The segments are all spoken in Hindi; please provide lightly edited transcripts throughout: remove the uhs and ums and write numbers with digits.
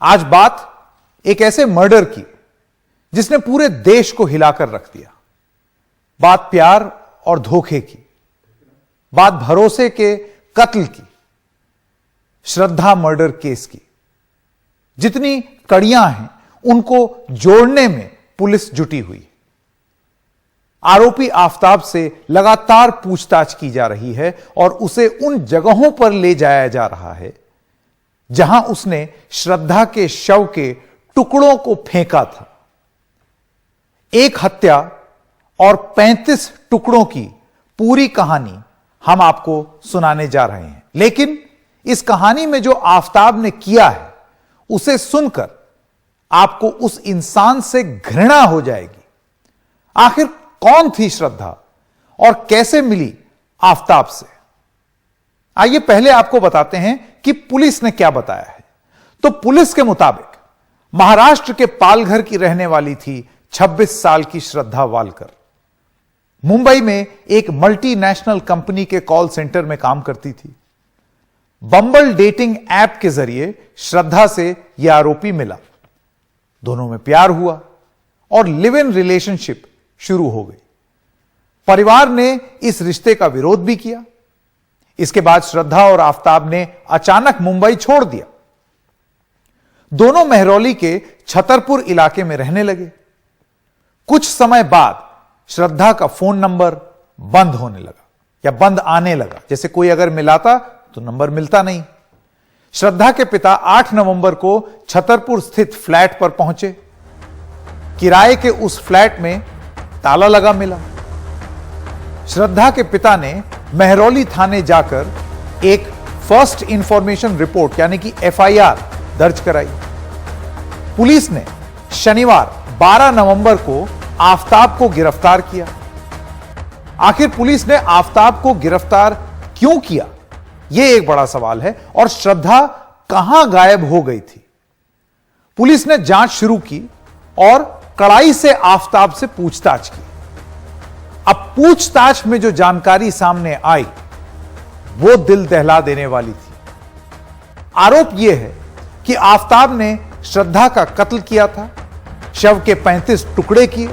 आज बात एक ऐसे मर्डर की जिसने पूरे देश को हिलाकर रख दिया। बात प्यार और धोखे की, बात भरोसे के कत्ल की, श्रद्धा मर्डर केस की। जितनी कड़ियां हैं उनको जोड़ने में पुलिस जुटी हुई। आरोपी आफताब से लगातार पूछताछ की जा रही है और उसे उन जगहों पर ले जाया जा रहा है जहां उसने श्रद्धा के शव के टुकड़ों को फेंका था। एक हत्या और 35 टुकड़ों की पूरी कहानी हम आपको सुनाने जा रहे हैं, लेकिन इस कहानी में जो आफताब ने किया है उसे सुनकर आपको उस इंसान से घृणा हो जाएगी। आखिर कौन थी श्रद्धा और कैसे मिली आफताब से? आइए पहले आपको बताते हैं कि पुलिस ने क्या बताया है। तो पुलिस के मुताबिक महाराष्ट्र के पालघर की रहने वाली थी 26 साल की श्रद्धा वालकर। मुंबई में एक मल्टीनेशनल कंपनी के कॉल सेंटर में काम करती थी। बम्बल डेटिंग ऐप के जरिए श्रद्धा से यह आरोपी मिला। दोनों में प्यार हुआ और लिव इन रिलेशनशिप शुरू हो गई। परिवार ने इस रिश्ते का विरोध भी किया। इसके बाद श्रद्धा और आफताब ने अचानक मुंबई छोड़ दिया। दोनों मेहरौली के छतरपुर इलाके में रहने लगे। कुछ समय बाद श्रद्धा का फोन नंबर बंद होने लगा या बंद आने लगा। जैसे कोई अगर मिलाता तो नंबर मिलता नहीं। श्रद्धा के पिता 8 नवंबर को छतरपुर स्थित फ्लैट पर पहुंचे। किराए के उस फ्लैट में ताला लगा मिला। श्रद्धा के पिता ने मेहरौली थाने जाकर एक फर्स्ट इंफॉर्मेशन रिपोर्ट यानी कि FIR दर्ज कराई। पुलिस ने शनिवार 12 नवंबर को आफताब को गिरफ्तार किया। आखिर पुलिस ने आफताब को गिरफ्तार क्यों किया, यह एक बड़ा सवाल है। और श्रद्धा कहां गायब हो गई थी? पुलिस ने जांच शुरू की और कड़ाई से आफताब से पूछताछ की। अब पूछताछ में जो जानकारी सामने आई वो दिल दहला देने वाली थी। आरोप यह है कि आफताब ने श्रद्धा का कत्ल किया था, शव के 35 टुकड़े किए।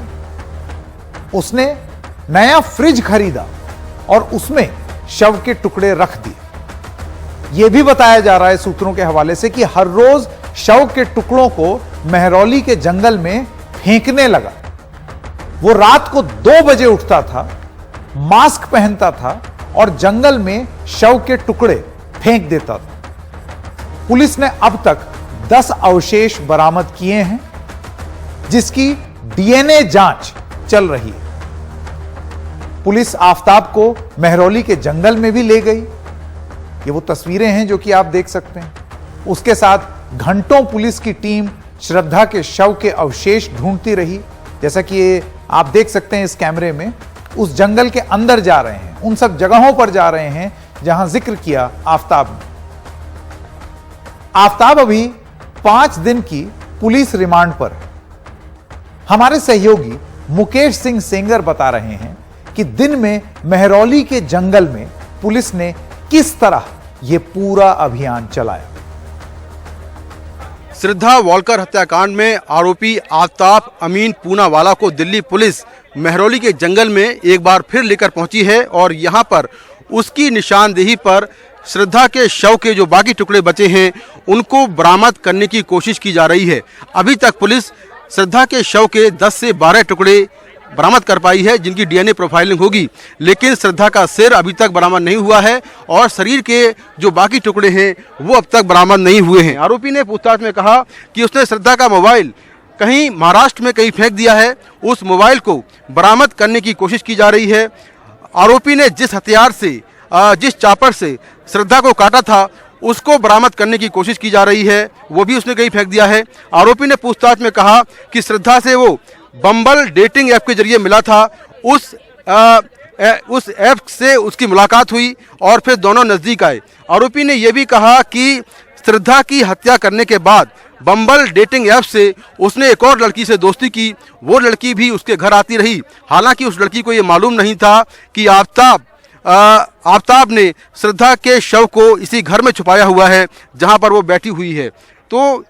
उसने नया फ्रिज खरीदा और उसमें शव के टुकड़े रख दिए। यह भी बताया जा रहा है सूत्रों के हवाले से कि हर रोज शव के टुकड़ों को मेहरौली के जंगल में फेंकने लगा। वो रात को 2 बजे उठता था, मास्क पहनता था और जंगल में शव के टुकड़े फेंक देता था। पुलिस ने अब तक 10 अवशेष बरामद किए हैं जिसकी DNA जांच चल रही है। पुलिस आफताब को मेहरौली के जंगल में भी ले गई। ये वो तस्वीरें हैं जो कि आप देख सकते हैं। उसके साथ घंटों पुलिस की टीम श्रद्धा के शव के अवशेष ढूंढती रही। जैसा कि ये आप देख सकते हैं इस कैमरे में, उस जंगल के अंदर जा रहे हैं, उन सब जगहों पर जा रहे हैं जहां जिक्र किया आफताब ने। आफताब अभी 5 दिन की पुलिस रिमांड पर है। हमारे सहयोगी मुकेश सिंह सेंगर बता रहे हैं कि दिन में मेहरौली के जंगल में पुलिस ने किस तरह यह पूरा अभियान चलाया। श्रद्धा वालकर हत्याकांड में आरोपी आफताब अमीन पूनावाला को दिल्ली पुलिस मेहरौली के जंगल में एक बार फिर लेकर पहुंची है और यहां पर उसकी निशानदेही पर श्रद्धा के शव के जो बाकी टुकड़े बचे हैं उनको बरामद करने की कोशिश की जा रही है। अभी तक पुलिस श्रद्धा के शव के 10 से 12 टुकड़े बरामद कर पाई है जिनकी DNA प्रोफाइलिंग होगी, लेकिन श्रद्धा का सिर अभी तक बरामद नहीं हुआ है और शरीर के जो बाकी टुकड़े हैं वो अब तक बरामद नहीं हुए हैं। आरोपी ने पूछताछ में कहा कि उसने श्रद्धा का मोबाइल कहीं महाराष्ट्र में कहीं फेंक दिया है। उस मोबाइल को बरामद करने की कोशिश की जा रही है। आरोपी ने जिस हथियार से जिस चापर से श्रद्धा को काटा था उसको बरामद करने की कोशिश की जा रही है, वो भी उसने कहीं फेंक दिया है। आरोपी ने पूछताछ में कहा कि श्रद्धा से वो बम्बल डेटिंग ऐप के जरिए मिला था। उस ऐप से उसकी मुलाकात हुई और फिर दोनों नज़दीक आए। आरोपी ने यह भी कहा कि श्रद्धा की हत्या करने के बाद बम्बल डेटिंग ऐप से उसने एक और लड़की से दोस्ती की। वो लड़की भी उसके घर आती रही। हालांकि उस लड़की को ये मालूम नहीं था कि आफताब ने श्रद्धा के शव को इसी घर में छुपाया हुआ है जहां पर वो बैठी हुई है। तो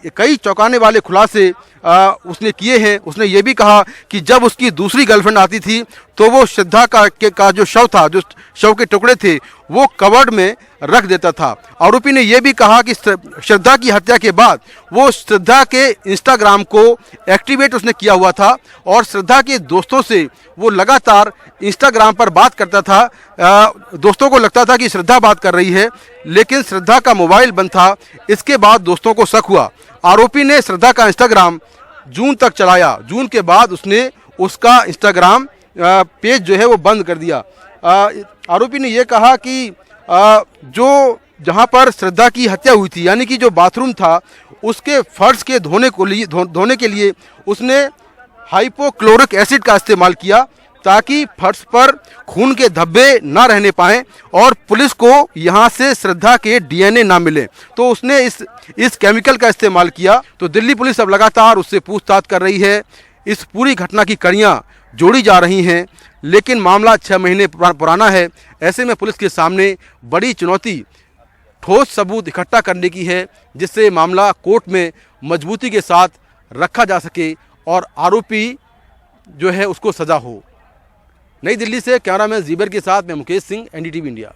कई चौंकाने वाले खुलासे उसने किए हैं। उसने ये भी कहा कि जब उसकी दूसरी गर्लफ्रेंड आती थी तो वो श्रद्धा का जो शव था, जो शव के टुकड़े थे, वो कवर्ड में रख देता था। आरोपी ने यह भी कहा कि श्रद्धा की हत्या के बाद वो श्रद्धा के इंस्टाग्राम को एक्टिवेट उसने किया हुआ था और श्रद्धा के दोस्तों से वो लगातार इंस्टाग्राम पर बात करता था। दोस्तों को लगता था कि श्रद्धा बात कर रही है, लेकिन श्रद्धा का मोबाइल बंद था। इसके बाद दोस्तों को शक हुआ। आरोपी ने श्रद्धा का इंस्टाग्राम जून तक चलाया। जून के बाद उसने उसका इंस्टाग्राम पेज जो है वो बंद कर दिया। आरोपी ने यह कहा कि जो जहां पर श्रद्धा की हत्या हुई थी, यानी कि जो बाथरूम था, उसके फर्श के धोने के लिए उसने हाइपोक्लोरिक एसिड का इस्तेमाल किया ताकि फर्श पर खून के धब्बे ना रहने पाएं और पुलिस को यहां से श्रद्धा के डीएनए ना मिले। तो उसने इस केमिकल का इस्तेमाल किया। तो दिल्ली पुलिस अब लगातार उससे पूछताछ कर रही है। इस पूरी घटना की कड़ियां जोड़ी जा रही हैं, लेकिन मामला 6 महीने पुराना है। ऐसे में पुलिस के सामने बड़ी चुनौती ठोस सबूत इकट्ठा करने की है, जिससे मामला कोर्ट में मजबूती के साथ रखा जा सके और आरोपी जो है उसको सजा हो। नई दिल्ली से कैमरामैन जीबर के साथ मैं मुकेश सिंह, एनडीटीवी इंडिया।